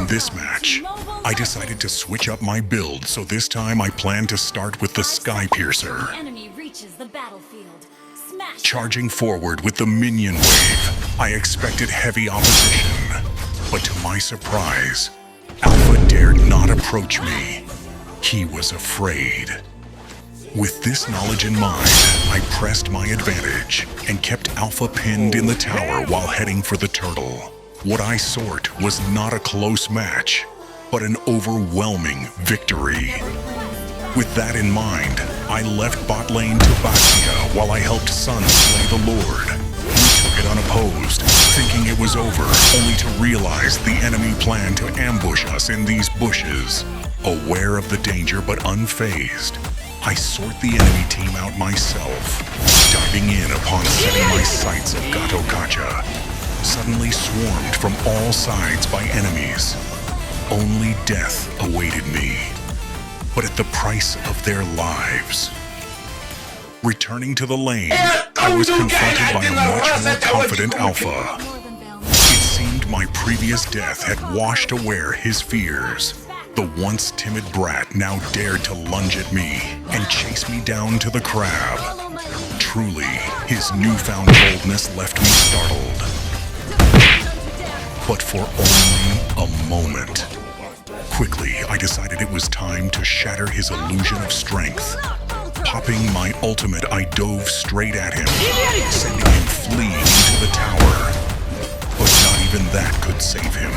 In this match, I decided to switch up my build, so this time I plan to start with the Sky Piercer. Enemy reaches the battlefield. Smash. Charging forward with the minion wave, I expected heavy opposition, but to my surprise, Alpha dared not approach me. He was afraid. With this knowledge in mind, I pressed my advantage and kept Alpha pinned in the tower while heading for the turtle. What I sought was not a close match, but an overwhelming victory. With that in mind, I left bot lane to Bastia while I helped Sun slay the Lord. We took it unopposed, thinking it was over, only to realize the enemy planned to ambush us in these bushes. Aware of the danger but unfazed, I sort the enemy team out myself, diving in upon setting my sights of Gato Kacha, suddenly swarmed from all sides by enemies. Only death awaited me, but at the price of their lives. Returning to the lane, I was confronted by a much more confident Alpha. It seemed my previous death had washed away his fears. The once timid brat now dared to lunge at me and chase me down to the crab. Truly, his newfound boldness left me startled. But for only a moment. Quickly, I decided it was time to shatter his illusion of strength. Popping my ultimate, I dove straight at him, sending him fleeing into the tower. But not even that could save him.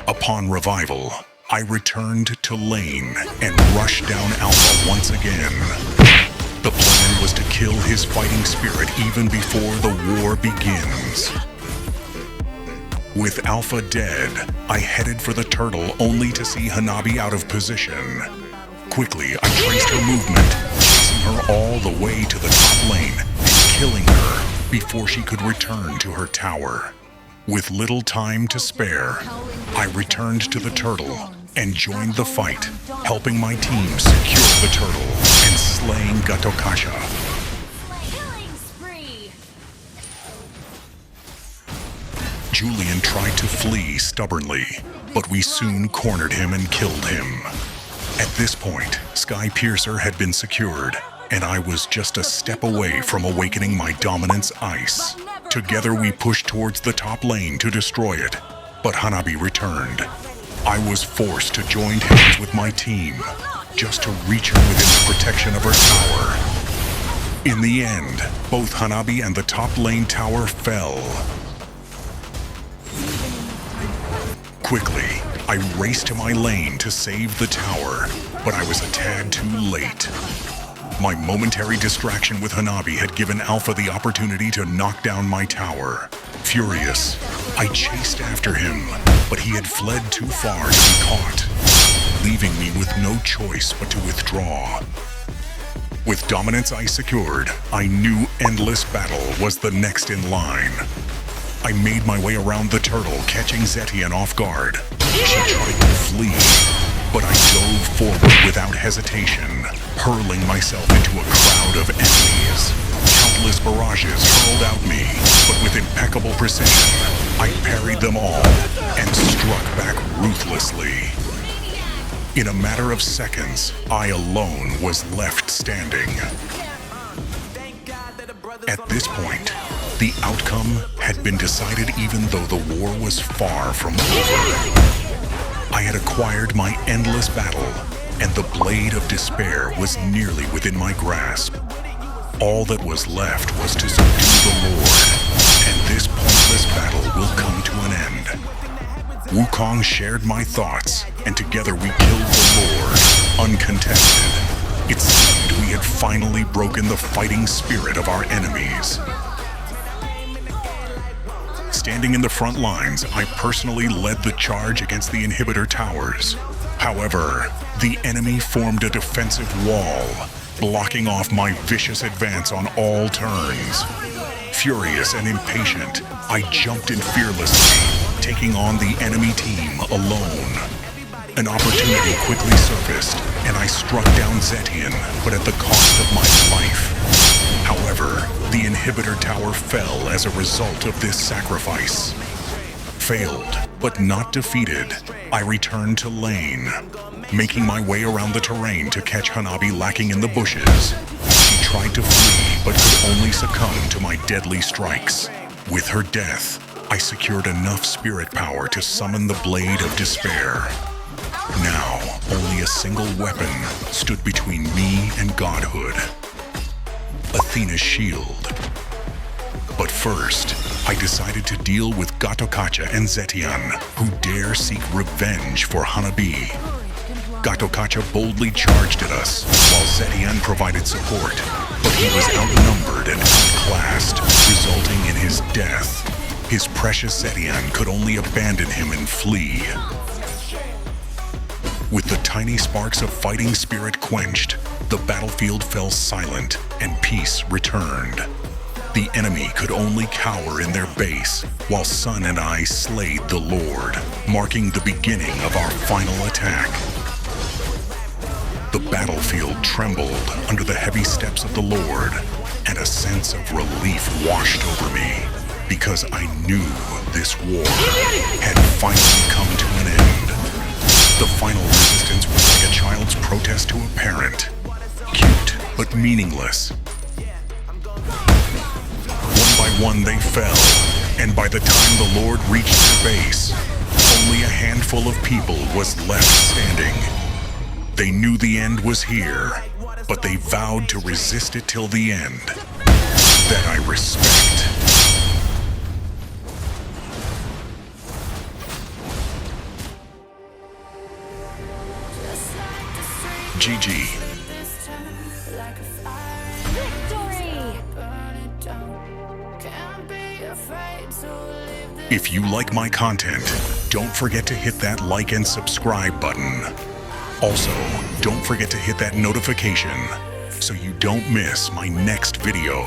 Upon revival, I returned to lane and rushed down Alpha once again. The plan was to kill his fighting spirit even before the war begins. With Alpha dead, I headed for the turtle only to see Hanabi out of position. Quickly, I traced her movement, chasing her all the way to the top lane and killing her before she could return to her tower. With little time to spare, I returned to the turtle and joined the fight, helping my team secure the turtle and slaying Gatokasha. Killing spree. Julian tried to flee stubbornly, but we soon cornered him and killed him. At this point, Sky Piercer had been secured, and I was just a step away from awakening my dominance ice. Together we pushed towards the top lane to destroy it, but Hanabi returned. I was forced to join hands with my team, just to reach her within the protection of her tower. In the end, both Hanabi and the top lane tower fell. Quickly, I raced to my lane to save the tower, but I was a tad too late. My momentary distraction with Hanabi had given Alpha the opportunity to knock down my tower. Furious, I chased after him, but he had fled too far to be caught, leaving me with no choice but to withdraw. With dominance ice secured, I knew endless battle was the next in line. I made my way around the turtle, catching Zetian off guard. She tried to flee, but I dove forward without hesitation, hurling myself into a crowd of enemies. Countless barrages hurled out me, but with impeccable precision, I parried them all and struck back ruthlessly. In a matter of seconds, I alone was left standing. At this point, the outcome had been decided even though the war was far from over. I had acquired my endless battle, and the blade of despair was nearly within my grasp. All that was left was to subdue the Lord, and this pointless battle will come to an end. Wukong shared my thoughts, and together we killed the Lord, uncontested. It seemed we had finally broken the fighting spirit of our enemies. Standing in the front lines, I personally led the charge against the inhibitor towers. However, the enemy formed a defensive wall, blocking off my vicious advance on all turns. Furious and impatient, I jumped in fearlessly, taking on the enemy team alone. An opportunity quickly surfaced, and I struck down Zetian, but at the cost of my life. However, the inhibitor tower fell as a result of this sacrifice. failed, but not defeated, I returned to lane, making my way around the terrain to catch Hanabi lacking in the bushes. She tried to flee, but could only succumb to my deadly strikes. With her death, I secured enough spirit power to summon the Blade of Despair. Now, only a single weapon stood between me and godhood: Athena's shield. But first, I decided to deal with Gatokacha and Zetian, who dare seek revenge for Hanabi. Gatokacha boldly charged at us, while Zetian provided support, but he was outnumbered and outclassed, resulting in his death. His precious Zetian could only abandon him and flee. With the tiny sparks of fighting spirit quenched, the battlefield fell silent and peace returned. The enemy could only cower in their base, while Sun and I slayed the Lord, marking the beginning of our final attack. The battlefield trembled under the heavy steps of the Lord, and a sense of relief washed over me, because I knew this war had finally come to an end. The final resistance was like a child's protest to a parent. Cute, but meaningless. One by one they fell, and by the time the Lord reached their base, only a handful of people was left standing. They knew the end was here, but they vowed to resist it till the end. That I respect. GG. If you like my content, don't forget to hit that like and subscribe button. Also, don't forget to hit that notification so you don't miss my next video.